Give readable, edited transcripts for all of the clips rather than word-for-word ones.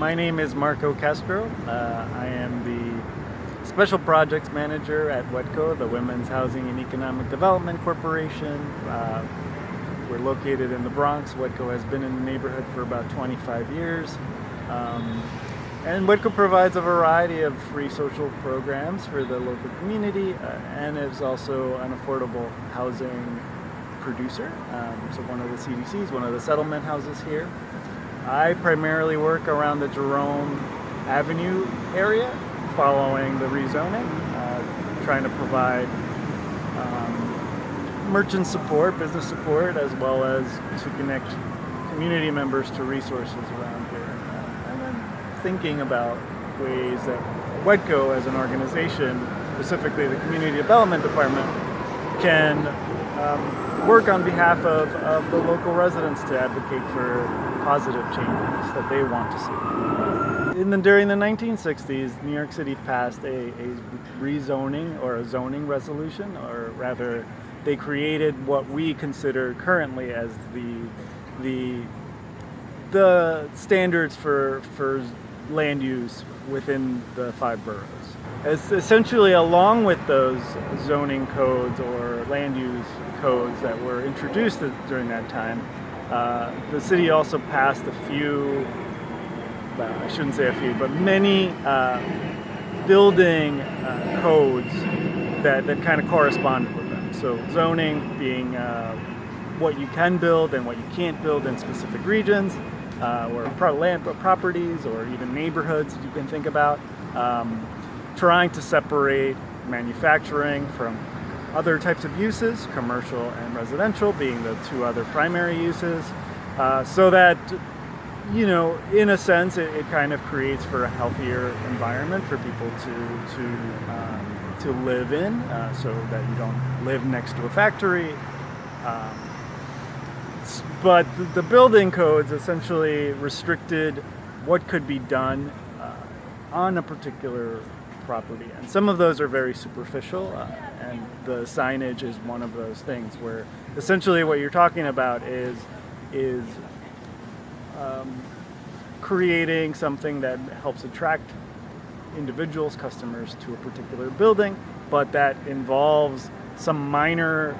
My name is Marco Castro. I am the Special Projects Manager at WHEDco, the Women's Housing and Economic Development Corporation. We're located in the Bronx. WHEDco has been in the neighborhood for about 25 years. And WHEDco provides a variety of free social programs for the local community and is also an affordable housing producer. So one of the CDCs, one of the settlement houses here. I primarily work around the Jerome Avenue area following the rezoning, trying to provide merchant support, business support, as well as to connect community members to resources around here. And then thinking about ways that WHEDco as an organization, specifically the Community Development Department, can work on behalf of the local residents to advocate for positive changes that they want to see. During the 1960s, New York City passed a rezoning or a zoning resolution, or rather, they created what we consider currently as the standards for land use within the 5 boroughs. Essentially, along with those zoning codes or land use codes that were introduced during that time, the city also passed a few, I shouldn't say a few, but many building codes that kind of corresponded with them. So zoning being what you can build and what you can't build in specific regions, or land properties, or even neighborhoods you can think about. Trying to separate manufacturing from other types of uses, commercial and residential being the 2 other primary uses, so that, you know, in a sense, it kind of creates for a healthier environment for people to live in, so that you don't live next to a factory. But the building codes essentially restricted what could be done on a particular property, and some of those are very superficial, and the signage is one of those things where essentially what you're talking about is creating something that helps attract individuals, customers to a particular building, but that involves some minor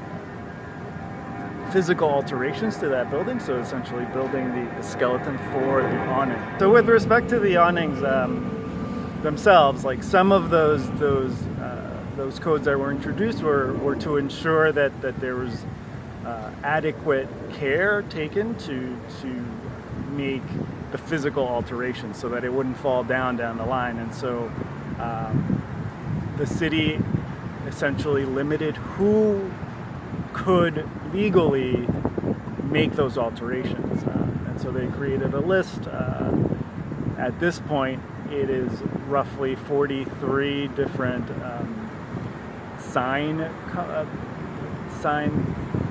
physical alterations to that building, so essentially building the skeleton for the awning. So with respect to the awnings themselves, like some of those codes that were introduced were to ensure that there was adequate care taken to make the physical alterations so that it wouldn't fall down the line. And so the city essentially limited who could legally make those alterations. And so they created a list. At this point, it is roughly 43 different sign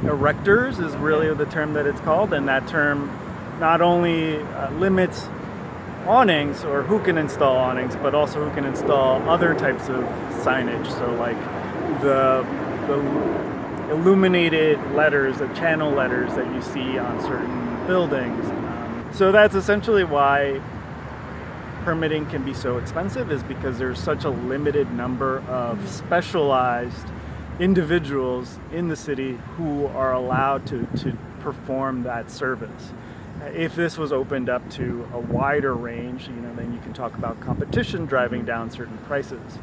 erectors is really the term that it's called, and that term not only limits awnings or who can install awnings, but also who can install other types of signage. So like the illuminated letters, the channel letters that you see on certain buildings. So that's essentially why permitting can be so expensive, is because there's such a limited number of specialized individuals in the city who are allowed to perform that service. If this was opened up to a wider range, then you can talk about competition driving down certain prices.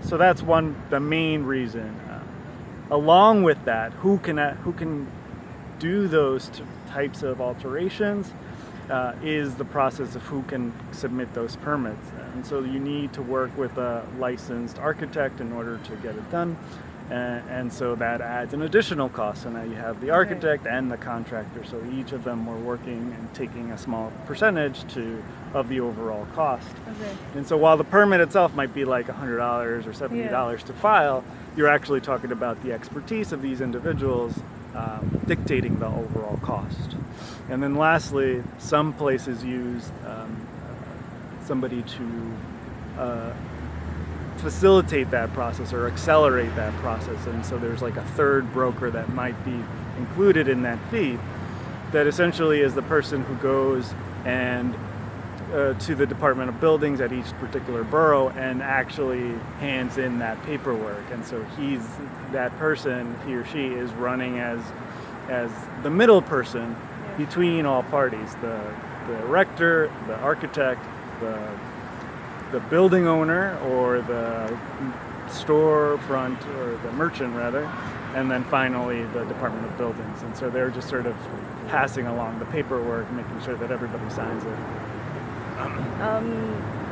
So that's the main reason. Along with that, who can do those types of alterations is the process of who can submit those permits. And so you need to work with a licensed architect in order to get it done. And so that adds an additional cost. So now you have the architect and the contractor. So each of them were working and taking a small percentage of the overall cost. Okay. And so while the permit itself might be like $100 or $70 to file, you're actually talking about the expertise of these individuals dictating the overall cost. And then lastly, some places use somebody to facilitate that process or accelerate that process. And so there's like a third broker that might be included in that fee that essentially is the person who goes and to the Department of Buildings at each particular borough and actually hands in that paperwork. And so that person, he or she, is running as the middle person between all parties, the erector, the architect, the building owner, or the storefront, or the merchant rather, and then finally the Department of Buildings. And so they're just sort of passing along the paperwork, making sure that everybody signs it.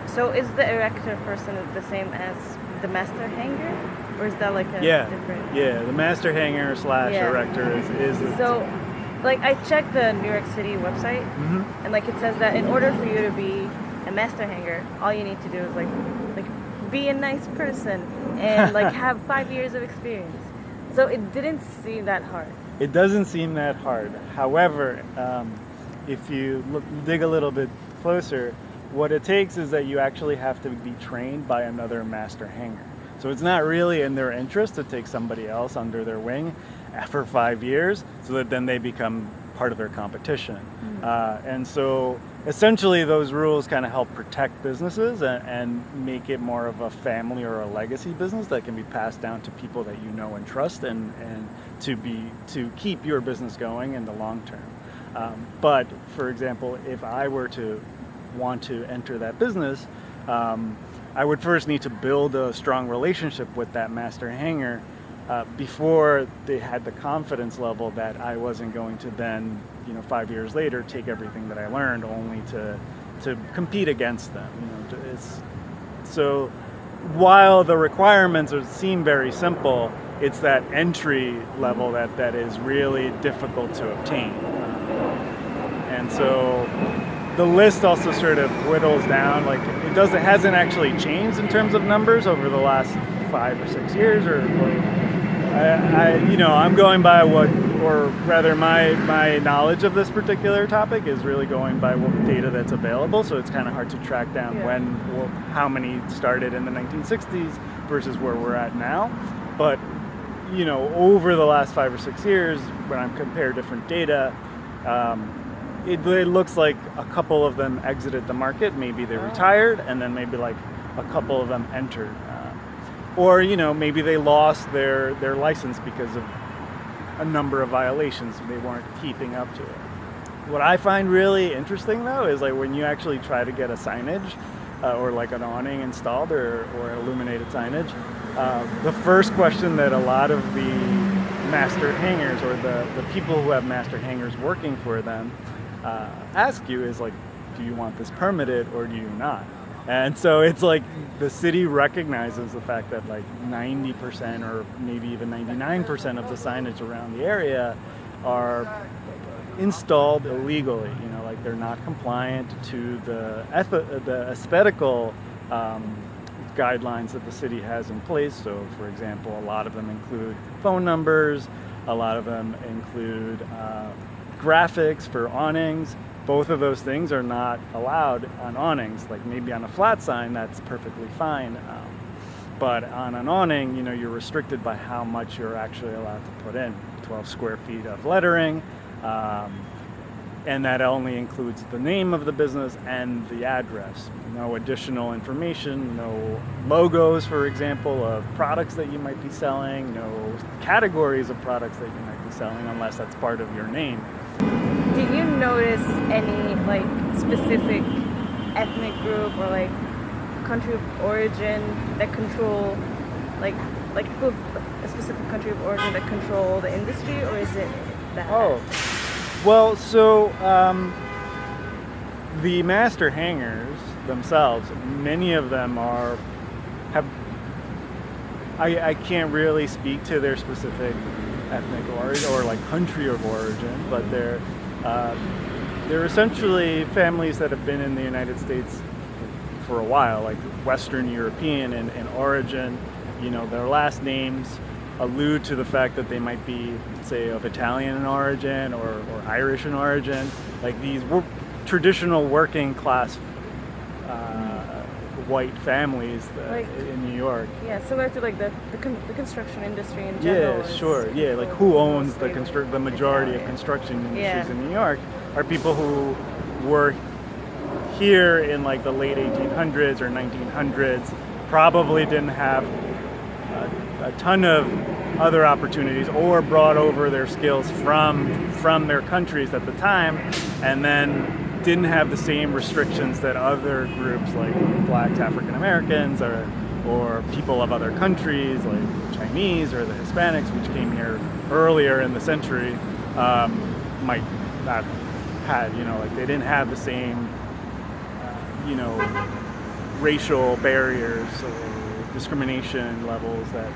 So is the erector person the same as the master hanger, or is that like a different? Yeah, the master hanger / erector is so. Like, I checked the New York City website, and like it says that in order for you to be a master hanger, all you need to do is like be a nice person and like have 5 years of experience. So it didn't seem that hard. It doesn't seem that hard. However, if you dig a little bit closer, what it takes is that you actually have to be trained by another master hanger. So it's not really in their interest to take somebody else under their wing for 5 years, so that then they become part of their competition. And so essentially those rules kind of help protect businesses and make it more of a family or a legacy business that can be passed down to people that you know and trust, and to keep your business going in the long term. But for example, if I were to want to enter that business, I would first need to build a strong relationship with that master hanger before they had the confidence level that I wasn't going to then, 5 years later, take everything that I learned only to compete against them. So while the requirements seem very simple, it's that entry level that is really difficult to obtain. And so the list also sort of whittles down. Like it hasn't actually changed in terms of numbers over the last 5 or 6 years, I'm going by my knowledge of this particular topic is really going by what data that's available. So it's kind of hard to track down how many started in the 1960s versus where we're at now. But over the last 5 or 6 years, when I compare different data, it looks like a couple of them exited the market. Maybe they retired, and then maybe like a couple of them entered. Or, maybe they lost their license because of a number of violations. They weren't keeping up to it. What I find really interesting, though, is like when you actually try to get a signage or like an awning installed or illuminated signage, the first question that a lot of the master hangers or the people who have master hangers working for them ask you is like, do you want this permitted or do you not? And so it's like the city recognizes the fact that like 90% or maybe even 99% of the signage around the area are installed illegally. Like they're not compliant to the aesthetical guidelines that the city has in place. So, for example, a lot of them include phone numbers. A lot of them include graphics for awnings. Both of those things are not allowed on awnings. Like maybe on a flat sign, that's perfectly fine. But on an awning, you're restricted by how much you're actually allowed to put in. 12 square feet of lettering, and that only includes the name of the business and the address. No additional information, no logos, for example, of products that you might be selling, no categories of products that you might be selling unless that's part of your name. Did you notice any like specific ethnic group or like country of origin that control like a specific country of origin that control the industry, or is it that? Oh, well, so the master hangers themselves, many of them I can't really speak to their specific ethnic origin or like country of origin, but they're essentially families that have been in the United States for a while, like Western European in origin. Their last names allude to the fact that they might be, say, of Italian in origin or Irish in origin, like these traditional working class white families in New York. Yeah, similar to like the construction industry in general. Yeah, sure. Yeah, like who owns the majority of construction industries in New York are people who were here in like the late 1800s or 1900s probably didn't have a ton of other opportunities or brought over their skills from their countries at the time, and then didn't have the same restrictions that other groups like blacks, African Americans, or people of other countries like Chinese or the Hispanics, which came here earlier in the century, might not had. Like they didn't have the same racial barriers or discrimination levels that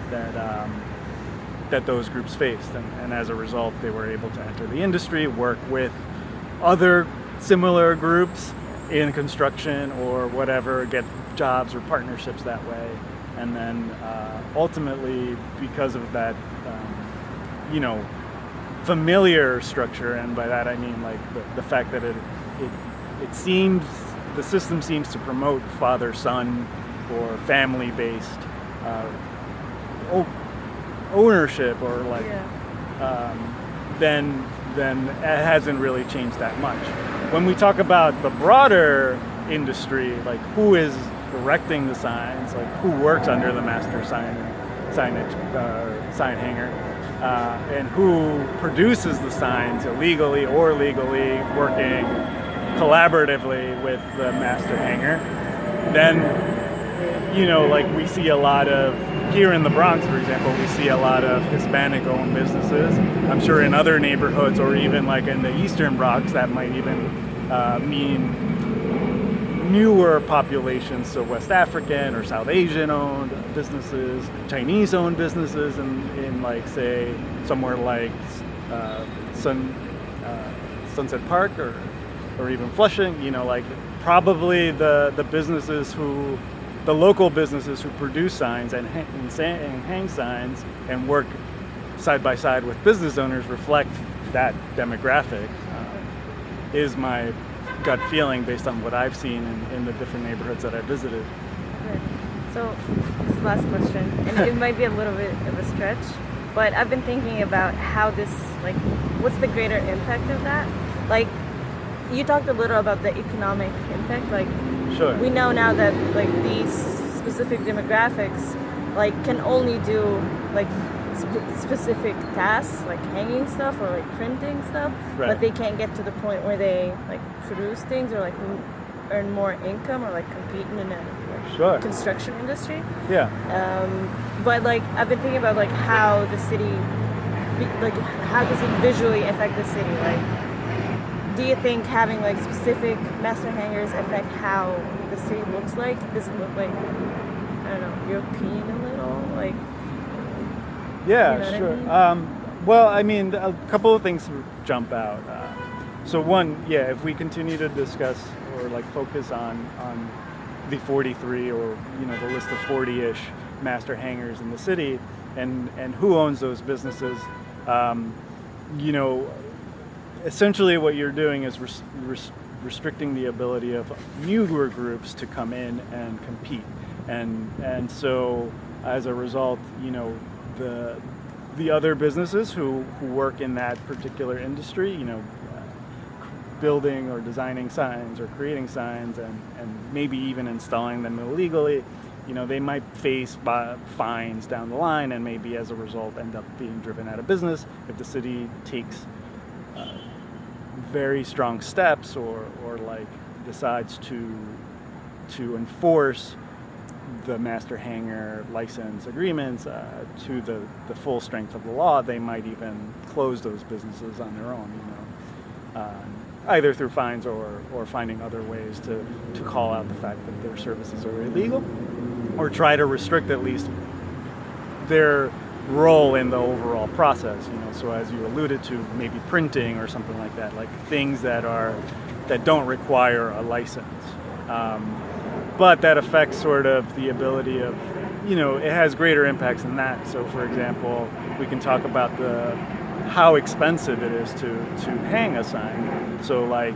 those groups faced, and as a result they were able to enter the industry, work with other similar groups in construction or whatever, get jobs or partnerships that way, and then ultimately, because of that familiar structure, and by that I mean like the fact that it seems, the system seems to promote father-son or family-based ownership, or like then it hasn't really changed that much. When we talk about the broader industry, like who is erecting the signs, like who works under the master sign hanger, and who produces the signs illegally or legally, working collaboratively with the master hanger, then like we see a lot of, here in the Bronx, for example, we see a lot of Hispanic-owned businesses. I'm sure in other neighborhoods, or even like in the Eastern Bronx, that might even mean newer populations, so West African or South Asian-owned businesses, Chinese-owned businesses, in like, say, somewhere like Sunset Park or even Flushing. Like probably the businesses the local businesses who produce signs and hang signs and work side by side with business owners reflect that demographic, is my gut feeling based on what I've seen in the different neighborhoods that I visited. Good. So this is the last question, and it might be a little bit of a stretch, but I've been thinking about how this, like, what's the greater impact of that? Like, you talked a little about the economic impact, like, sure. We know now that like these specific demographics like can only do like specific tasks, like hanging stuff or like printing stuff, right. But they can't get to the point where they like produce things or like earn more income or like compete in a sure. construction industry. Yeah. But like I've been thinking about like how the city, like how does it visually affect the city? Like, do you think having like specific master hangers affect how the city looks like? Does it look like, I don't know, European a little? Like, yeah, you know sure. what I mean? Well, I mean, a couple of things jump out. So one, yeah, if we continue to discuss or like focus on the 43 or the list of 40-ish master hangers in the city, and who owns those businesses, essentially what you're doing is restricting the ability of newer groups to come in and compete, and so as a result, the other businesses who work in that particular industry, building or designing signs or creating signs and maybe even installing them illegally, they might face fines down the line, and maybe as a result end up being driven out of business if the city takes very strong steps or like decides to enforce the master hanger license agreements to the full strength of the law. They might even close those businesses on their own, either through fines or finding other ways to call out the fact that their services are illegal, or try to restrict at least their role in the overall process. So as you alluded to, maybe printing or something like that, like things that don't require a license, but that affects sort of the ability of, it has greater impacts than that. So for example, we can talk about how expensive it is to hang a sign. So like,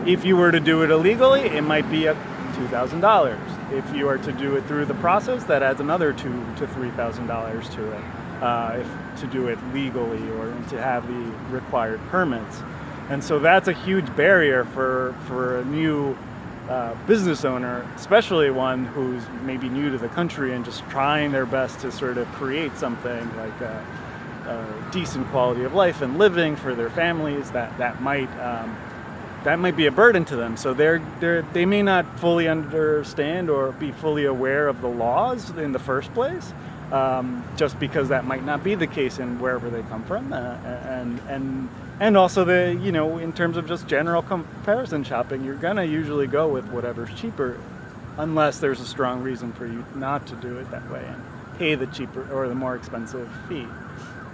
if you were to do it illegally, it might be $2,000. If you are to do it through the process, that adds another $2,000 to $3,000 to it. If to do it legally or to have the required permits, and so that's a huge barrier for a new business owner, especially one who's maybe new to the country and just trying their best to sort of create something like a decent quality of life and living for their families, that might be a burden to them. So they may not fully understand or be fully aware of the laws in the first place, just because that might not be the case in wherever they come from, and also in terms of just general comparison shopping, you're gonna usually go with whatever's cheaper, unless there's a strong reason for you not to do it that way and pay the cheaper or the more expensive fee.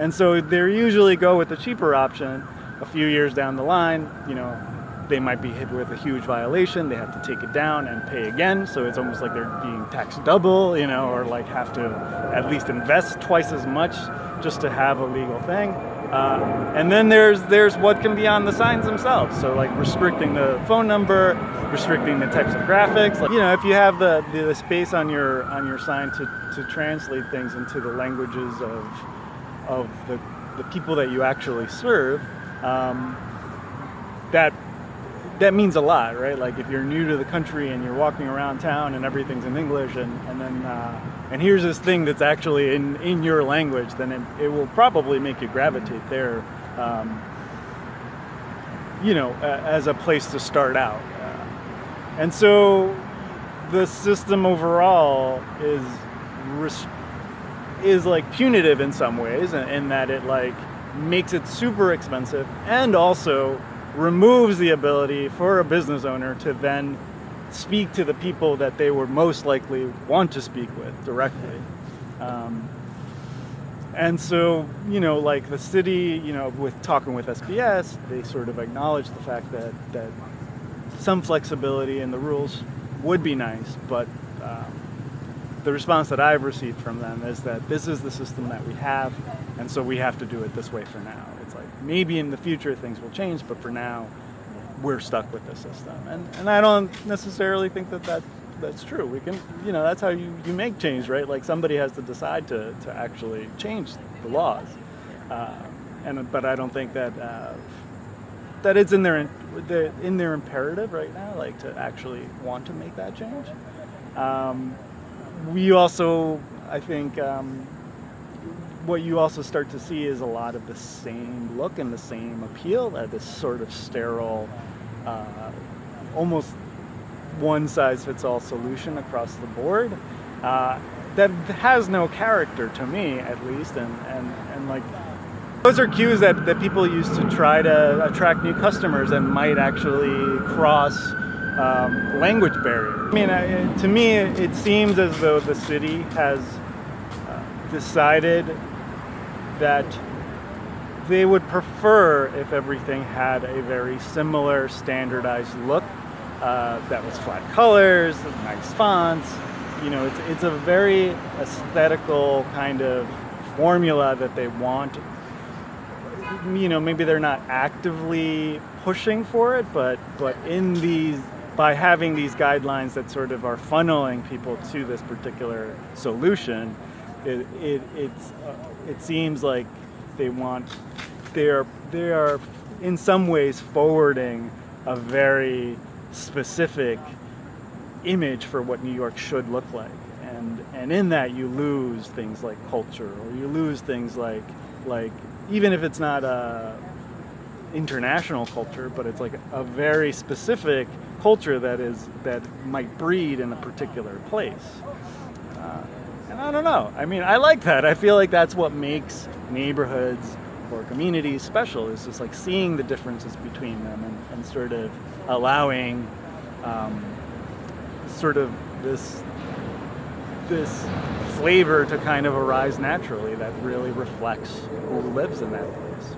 And so they usually go with the cheaper option. A few years down the line, they might be hit with a huge violation. They have to take it down and pay again. So it's almost like they're being taxed double, or like have to at least invest twice as much just to have a legal thing. And then there's what can be on the signs themselves. So like restricting the phone number, restricting the types of graphics. Like, if you have the space on your sign to translate things into the languages of the people that you actually serve, that means a lot, right? Like if you're new to the country and you're walking around town and everything's in English, and here's this thing that's actually in your language, then it will probably make you gravitate there, as a place to start out. And so the system overall is like punitive in some ways, in that it like makes it super expensive and also removes the ability for a business owner to then speak to the people that they would most likely want to speak with directly. And so, like the city, with talking with SBS, they sort of acknowledge the fact that some flexibility in the rules would be nice, but the response that I've received from them is that this is the system that we have, and so we have to do it this way for now. It's like maybe in the future things will change, but for now we're stuck with this system. And I don't necessarily think that's true. We can, that's how you make change, right? Like somebody has to decide to actually change the laws. But I don't think that it's in their imperative right now, like to actually want to make that change. We also, I think, what you also start to see is a lot of the same look and the same appeal, this sort of sterile, almost one-size-fits-all solution across the board that has no character to me, at least, and like those are cues that people use to try to attract new customers and might actually cross language barriers. I mean, to me, it seems as though the city has decided that they would prefer if everything had a very similar standardized look that was flat colors, nice fonts. It's a very aesthetical kind of formula that they want. Maybe they're not actively pushing for it, but by having these guidelines that sort of are funneling people to this particular solution, it seems like they are in some ways forwarding a very specific image for what New York should look like, and in that you lose things like culture, or you lose things like even if it's not a international culture, but it's like a very specific culture that might breed in a particular place. And I don't know. I mean, I like that. I feel like that's what makes neighborhoods or communities special, is just like seeing the differences between them and sort of allowing sort of this flavor to kind of arise naturally that really reflects who lives in that place.